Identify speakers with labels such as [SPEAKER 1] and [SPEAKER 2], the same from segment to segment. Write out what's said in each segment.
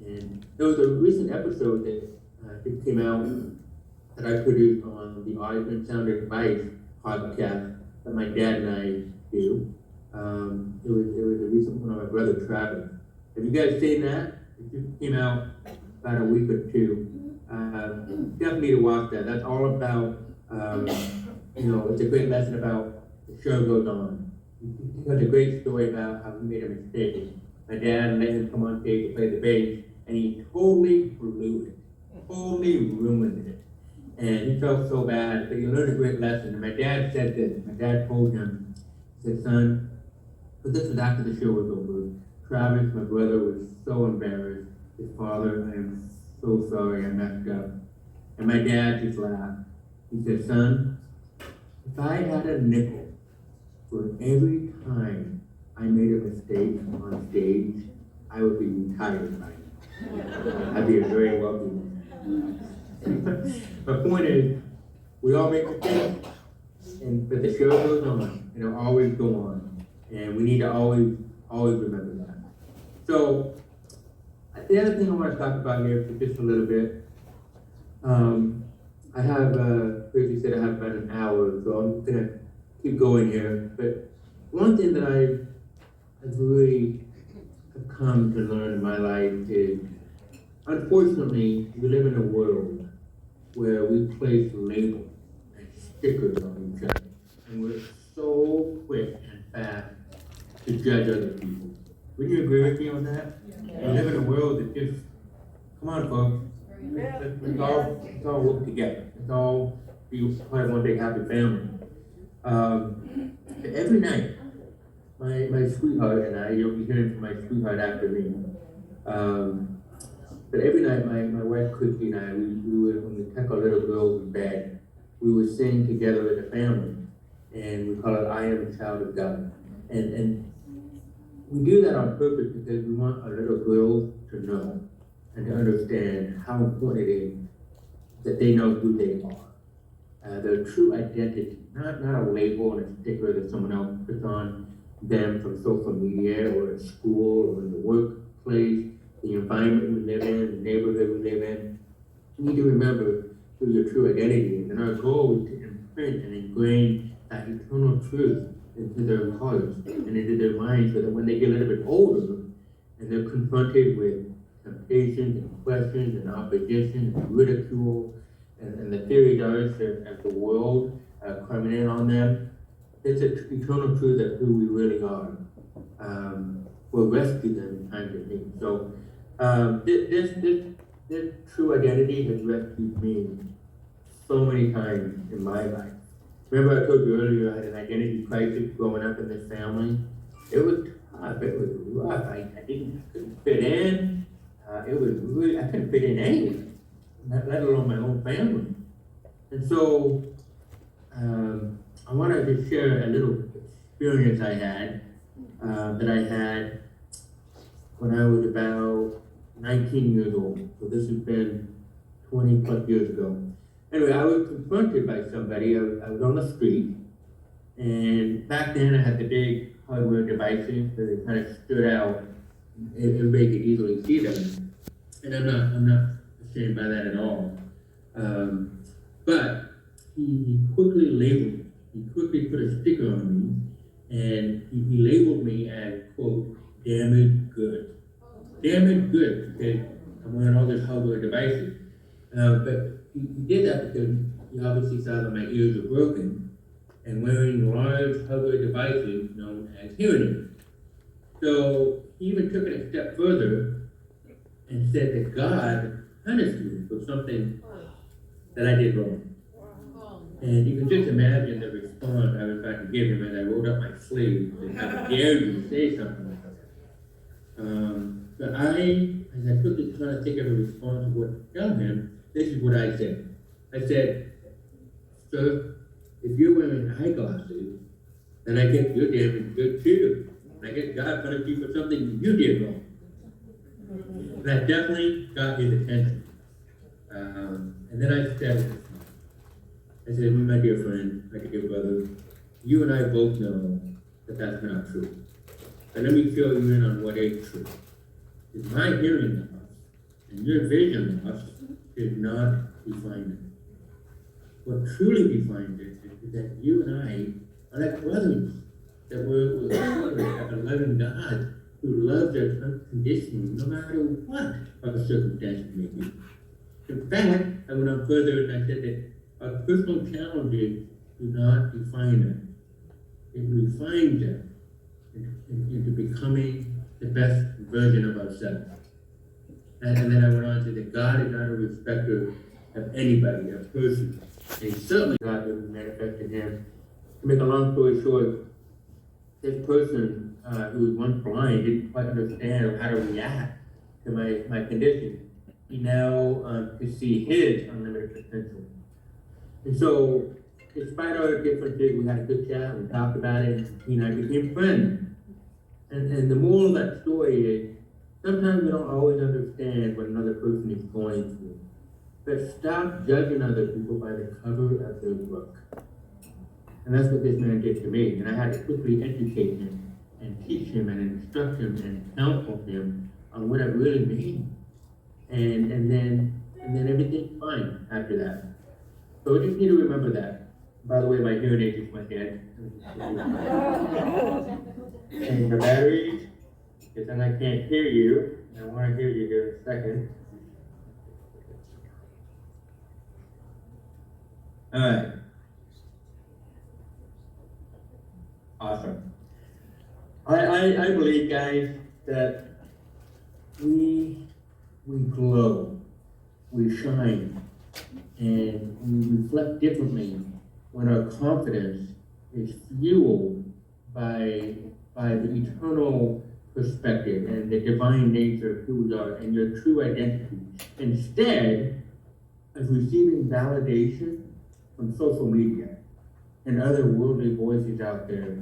[SPEAKER 1] And there was a recent episode that it came out that I produced on the Osmond Sound Advice podcast that my dad and I do. It was a recent one on my brother Travis. Have you guys seen that? It just came out about a week or two. Definitely to watch that. That's all about, it's a great lesson about the show goes on. It's a great story about how he made a mistake. My dad let him come on stage to play the bass, and he totally blew it, totally ruined it. And he felt so bad, but he learned a great lesson. And my dad said this. My dad told him, he said, son, but this was after the show was over. Travis, my brother, was so embarrassed. His father, I am so sorry I messed up. And my dad just laughed. He said, son, if I had a nickel for every time I made a mistake on stage, I would be retired by now. I'd be a very wealthy man. My point is, we all make mistakes, but the show goes on, and it'll always go on. And we need to always remember that. So, the other thing I want to talk about here for just a little bit, I have, Tracy said I have about an hour, so I'm going to keep going here. But one thing that I've really come to learn in my life is, unfortunately, we live in a world where we place labels and stickers on each other. And we're so quick and fast to judge other people. Would you agree with me on that? Yeah. We live in a world that just, come on folks, let's all work together. Let's all be part of one big happy family. Every night, my sweetheart and I, you'll be hearing from my sweetheart after me. But every night, my wife Christy and I, we would, when we tuck our little girls in bed, we would sing together as a family. And we call it I Am a Child of God. And we do that on purpose because we want our little girls to know and to understand how important it is that they know who they are. Their true identity, not a label and a sticker that someone else puts on them from social media or at school or in the workplace, the environment we live in, the neighborhood we live in. You need to remember who your true identity is. And our goal is to imprint and ingrain that eternal truth into their hearts and into their minds so that when they get a little bit older and they're confronted with temptations and questions and opposition and ridicule and the theory darts of the world coming in on them, it's an eternal truth of who we really are. Will rescue them in times of need. So this true identity has rescued me so many times in my life. Remember I told you earlier I had an identity crisis growing up in this family? It was tough, it was rough, I couldn't fit in. It was really, I couldn't fit in anywhere, let alone my own family. And so, I want to just share a little experience I had, that I had when I was about 19 years old. So this has been 20 plus years ago. Anyway, I was confronted by somebody. I was on the street, and back then I had the big hardware devices that they kind of stood out. Everybody could easily see them, and I'm not ashamed by that at all. But he quickly labeled me. He quickly put a sticker on me, and he labeled me as, quote, damaged goods. Damaged goods, because I'm wearing all these hardware devices. But he did that because he obviously saw that my ears were broken and wearing large hardware devices known as hearing aids. So he even took it a step further and said that God punished me for something that I did wrong. And you can just imagine the response I was about to give him as I rolled up my sleeves and how dare you to say something like that. But as I took it, trying to think of a response of what to tell him, this is what I said. I said, sir, if you're wearing eyeglasses, then I guess you're damaged good too. I guess God punished you for something you did wrong. That definitely got his attention. And then I said, my dear friend, my dear brother, you and I both know that that's not true. And let me fill you in on what is true. Is my hearing loss And your vision loss did not define it. What truly defines it is that you and I are like brothers, that we're a loving God who loves us unconditionally, no matter what our circumstances may be. In fact, I went on further and I said that our personal challenges do not define us. It refines us into becoming the best version of ourselves. And then I went on to say that God is not a respecter of anybody, a person. And certainly God doesn't manifest in him. To make a long story short, this person who was once blind didn't quite understand how to react to my condition. He now could see his unlimited potential. And so, despite our differences, we had a good chat, we talked about it, and he and I became friends. And the moral of that story is, sometimes we don't always understand what another person is going through. But stop judging other people by the cover of their book. And that's what this man did to me. And I had to quickly educate him and teach him and instruct him and counsel him on what it really means. And then everything's fine after that. So we just need to remember that. By the way, my hearing aid just went dead. And the batteries, because then I can't hear you. I want to hear you here in a second. All right. Awesome. I believe, guys, that we glow, we shine, and we reflect differently when our confidence is fueled by the eternal perspective and the divine nature of who we are and your true identity, instead of receiving validation from social media and other worldly voices out there,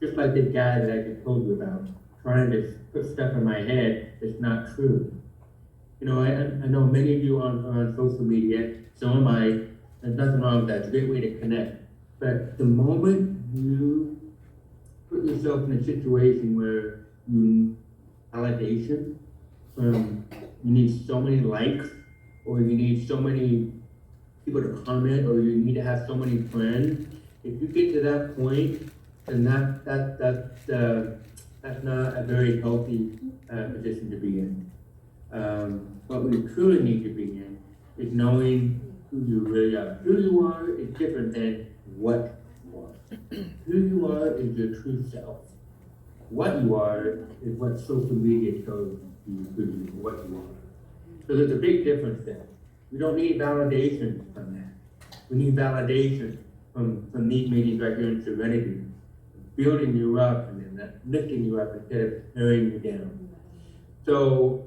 [SPEAKER 1] just like the guy that I just told you about, trying to put stuff in my head that's not true. You know, I know many of you are on social media, so am I. There's nothing wrong with that. It's a great way to connect. But the moment you put yourself in a situation where you need validation from, you need so many likes, or you need so many people to comment, or you need to have so many friends, if you get to that point, then that's not a very healthy position to be in. What we truly need to be in is knowing who you really are. Who you are is different than what you are. Who you are is your true self. What you are is what social media shows you who you, what you are. So there's a big difference there. We don't need validation from that. We need validation from these meetings right here in Serenity, building you up and then lifting you up instead of tearing you down. So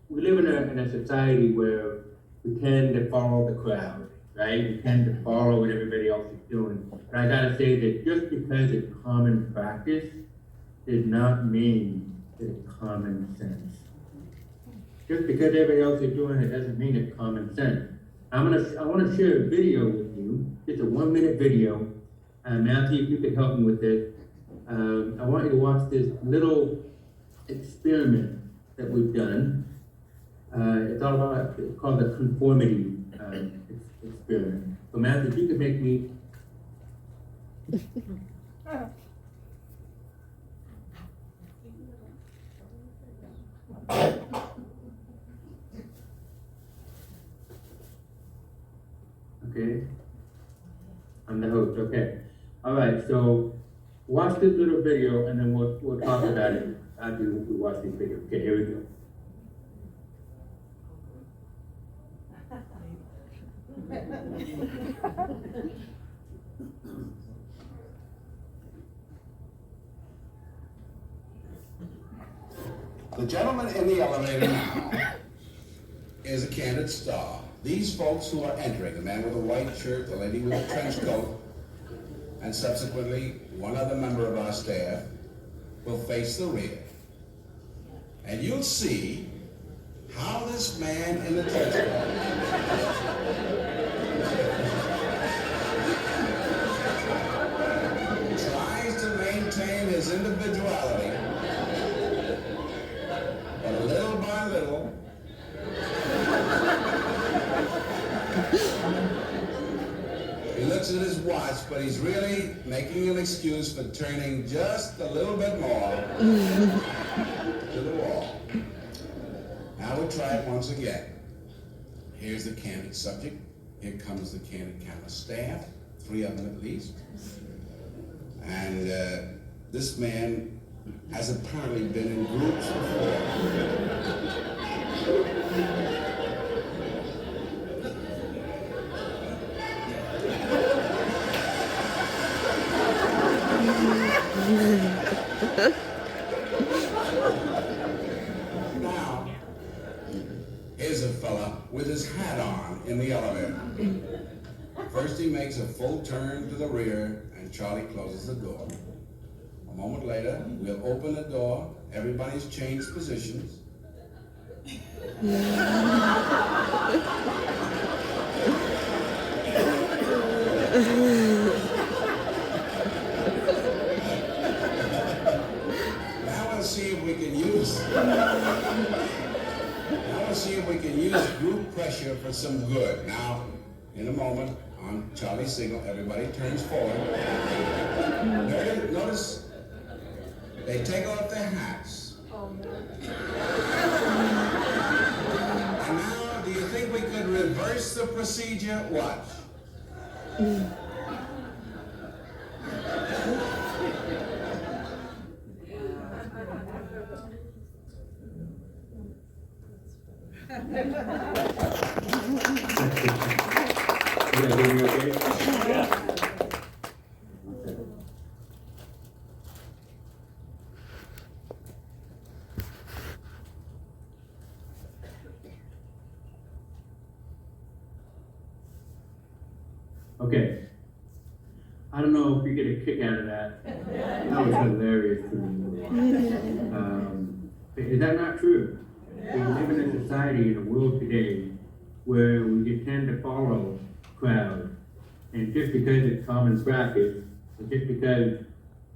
[SPEAKER 1] we live in a society where we tend to follow the crowd, right? We tend to follow what everybody else is doing. But I gotta say that just because it's common practice does not mean that it's common sense. Just because everybody else is doing it doesn't mean it's common sense. I want to share a video with you. It's a 1-minute video. Matthew, if you could help me with this. I want you to watch this little experiment that we've done. It's all about, it's called the conformity experiment. So Matthew, if you could make me. Okay, I'm the host, okay. All right, so watch this little video and then we'll talk about it after we watch this video. Okay, here we go.
[SPEAKER 2] The gentleman in the elevator now is a candid star. These folks who are entering, the man with a white shirt, the lady with a trench coat, and subsequently one other member of our staff, will face the rear. And you'll see how this man in the trench coat tries to maintain his individuality, but little by little, watch, but he's really making an excuse for turning just a little bit more to the wall. Now we'll try it once again. Here's the candid subject. Here comes the candid camera staff, 3 of them at least. And this man has apparently been in groups before. Now, here's a fella with his hat on in the elevator. First he makes a full turn to the rear and Charlie closes the door. A moment later, we'll open the door, everybody's changed positions. See if we can use group pressure for some good. Now, in a moment, on Charlie's signal, everybody turns forward. Notice they take off their hats. And now, do you think we could reverse the procedure? Watch.
[SPEAKER 1] Okay. I don't know if you get a kick out of that. That was hilarious to me. Is that not true? We live in a society, in a world today, where we just tend to follow crowds. And just because it's common practice, and just because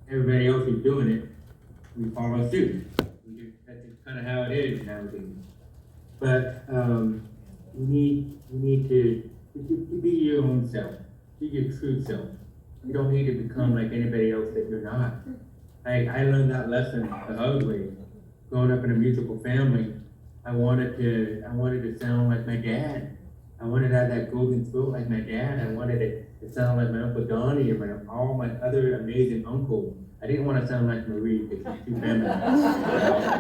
[SPEAKER 1] everybody else is doing it, we follow suit. That's just kind of how it is nowadays. But you need to be your own self, be your true self. You don't need to become like anybody else that you're not. I learned that lesson the hard way. Growing up in a musical family, I wanted to sound like my dad. I wanted to have that golden throat like my dad. I wanted it to sound like my Uncle Donnie and all my other amazing uncles. I didn't want to sound like Marie because she's too feminine.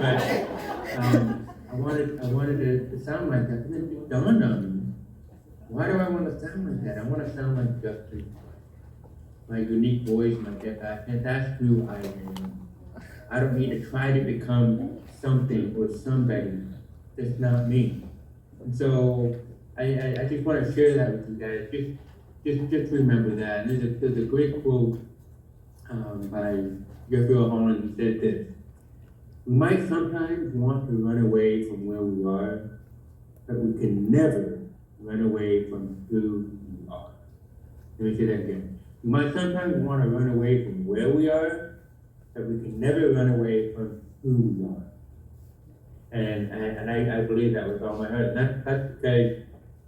[SPEAKER 1] But I wanted to sound like that. And then it dawned on me, why do I want to sound like that? I want to sound like Justin. My unique voice, my depth, and that's who I am. I don't need to try to become something or somebody that's not me. And so I just want to share that with you guys. Just remember that. And there's a great quote by Jeffrey Holland. He said this: "We might sometimes want to run away from where we are, but we can never run away from who we are." Let me say that again. We might sometimes want to run away from where we are, but we can never run away from who we are. And I believe that with all my heart. That's because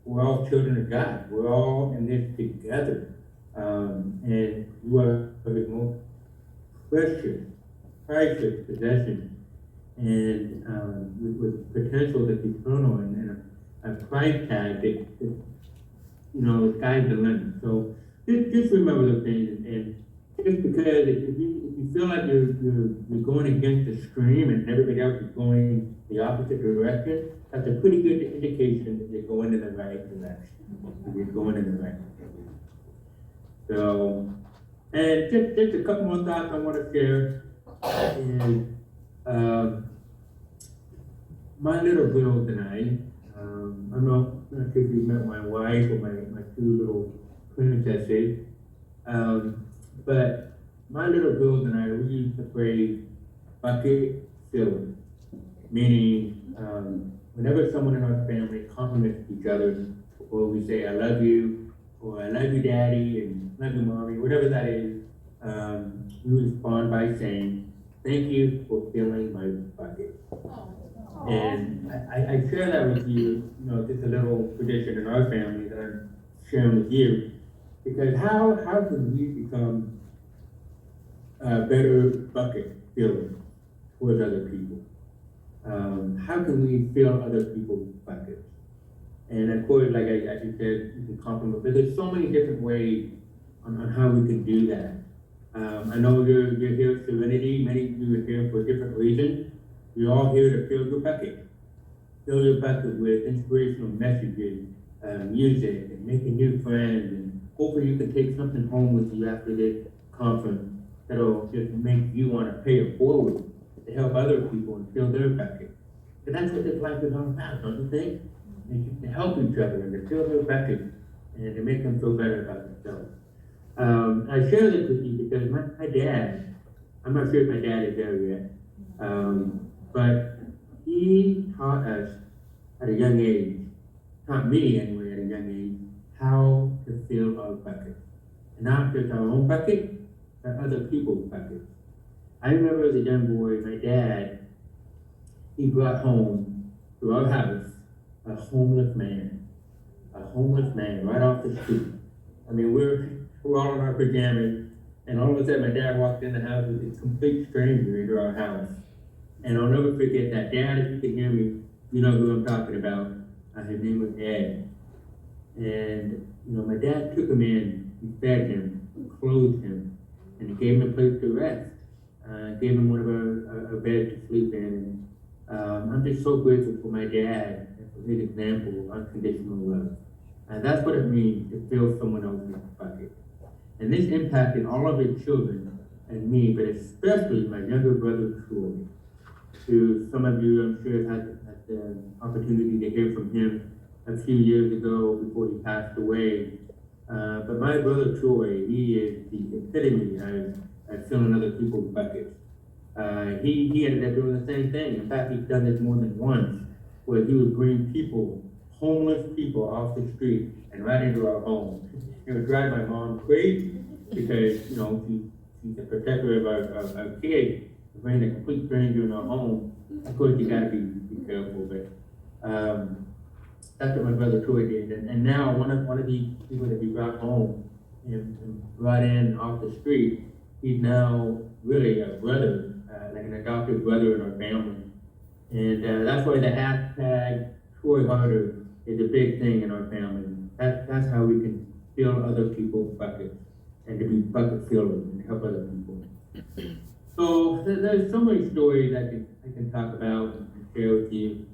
[SPEAKER 1] we're all children of God. We're all in this together. And you are the most precious, priceless possession. And with potential that's eternal and a price tag that the sky's the limit. So just remember those things, and just because if you feel like you're going against the stream and everybody else is going the opposite direction, that's a pretty good indication that you're going in the right direction. You're going in the right direction. So, and just a couple more thoughts I want to share is my little girls and I. I'm not sure if you met my wife or my 2 little princesses, but my little girls and I, we use the phrase bucket filler, meaning whenever someone in our family compliments each other, or we say I love you, or I love you daddy, and love you mommy, whatever that is, we respond by saying, thank you for filling my bucket. And I share that with you, just a little tradition in our family that I'm sharing with you, Because how can we become better bucket fillers towards other people? How can we fill other people's buckets? And of course, like I just said, you can compliment, but there's so many different ways on how we can do that. I know you're here at Serenity, many of you are here for different reasons. We're all here to fill your bucket. Fill your bucket with inspirational messages, music, and making new friends, and hopefully you can take something home with you after this conference that'll just make you want to pay it forward to help other people and fill their bucket. Because that's what this life is all about, don't you think? And to help each other and to fill their bucket and to make them feel better about themselves. I share this with you because my dad, I'm not sure if my dad is there yet, but he taught us at a young age, taught me anyway at a young age, how to fill our bucket. And not just our own bucket, but other people's buckets. I remember as a young boy, my dad, he brought home to our house a homeless man right off the street. I mean, we're all in our pajamas, and all of a sudden my dad walked in the house with a complete stranger into our house. And I'll never forget that. Dad, if you can hear me, you know who I'm talking about. His name was Ed. And, my dad took him in, he fed him, clothed him, and he gave him a place to rest. Gave him one of our beds to sleep in. And I'm just so grateful for my dad and for his example of unconditional love. And that's what it means to fill someone else's bucket. And this impacted all of his children and me, but especially my younger brother, Troy, who some of you, I'm sure, had the opportunity to hear from him a few years ago before he passed away. But my brother, Troy, he is the epitome of filling other people's buckets. He ended up doing the same thing. In fact, he's done this more than once, where he would bring people, homeless people off the street and right into our home. It would drive my mom crazy because, she's the protector of our kids. To bring a complete stranger in our home, of course, you gotta be careful, but that's what my brother Troy did. And now one of these people that we brought home and brought in off the street, he's now really a brother, like an adopted brother in our family. And that's why the hashtag Troy Harder is a big thing in our family. That's how we can fill other people's buckets and to be bucket fillers and help other people. So there's so many stories I can talk about and share with you.